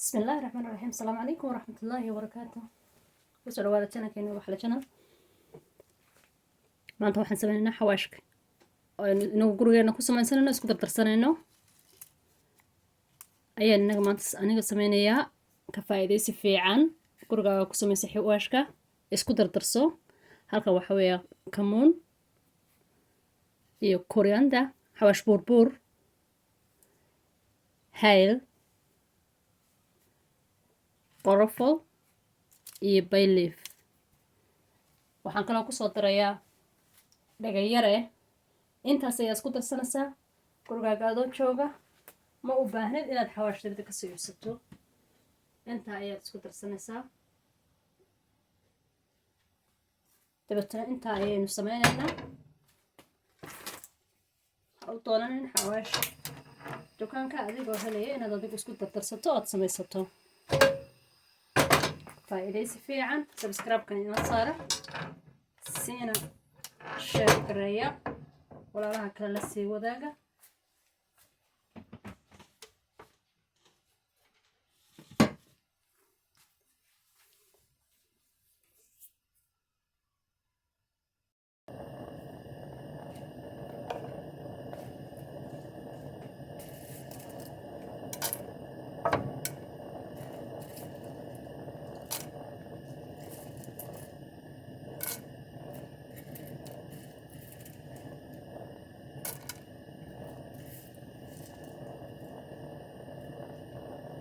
بسم الله الرحمن الرحيم. السلام عليكم ورحمة الله وبركاته. kusoo dhawaada channelkeena wax la channel. maanta waxaan sameynaynaa xawaashka oo inuu gurigeena ku sameynsanayno isku dardarsanayno ayaan inaga maanta aniga sameynayaa ka faa'iideysi fiican gurigaaga ku sameysa xawaashka isku dardarso. halkan waxa weeye kamuun iyo koriander, xawaash buurbuur, hayl, qorofol iyo bay leaf. waxaan kaloo kusoo darayaa dhagayare. intaas ayaa isku darsanaysaa gurigaaga adoo jooga. ma u baahnid inaad xawaash dibadda ka soo iibsato. intaa ayaad isku darsanaysaa. dabeetana intaa ayaynu sameynaynaa. ha u doonanin xawaash dukaanka adigoo helaya inaad adigu isku dardarsato ood samaysato. faa'iideysi fiican. subscribe-kan ina saara siina share gareeya walaalaha kale la sii wadaaga.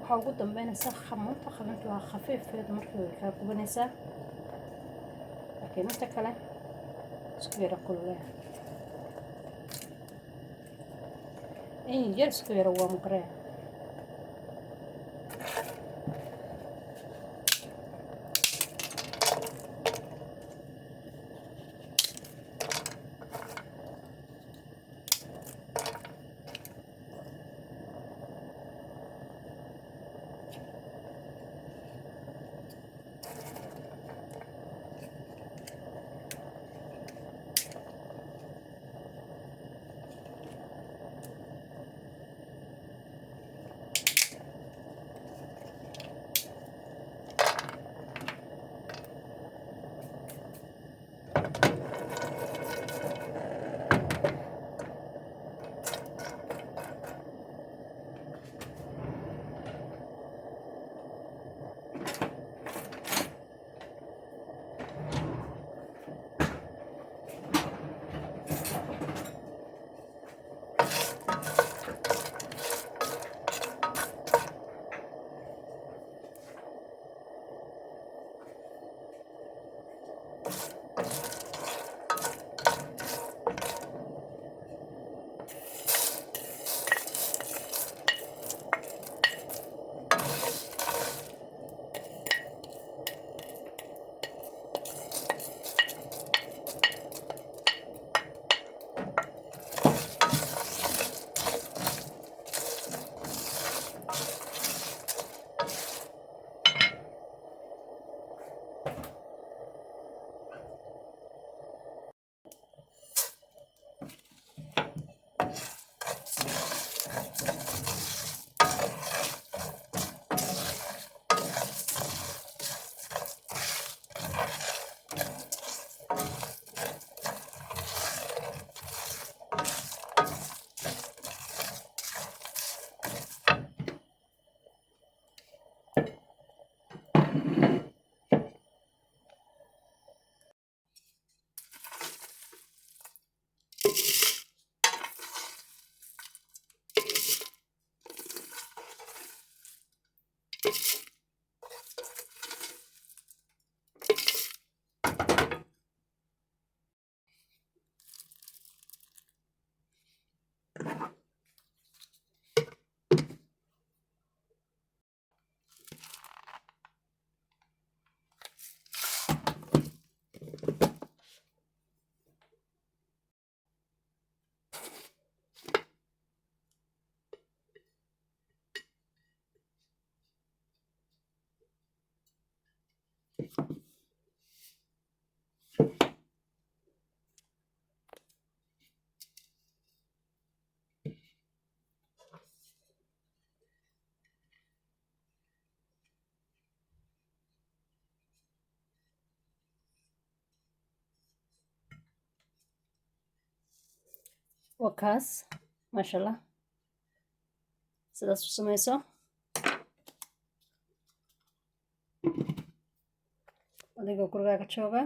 waxaa ugu dambeynaysaa khamunta. khamunta waa khafiifeed markii way kaa gubanaysaa, laakiin inta kale isku yara kulule in yar isku yara waa mugree. وكاس ما شاء الله sidaas u samayso adigoo gurigaaga jooga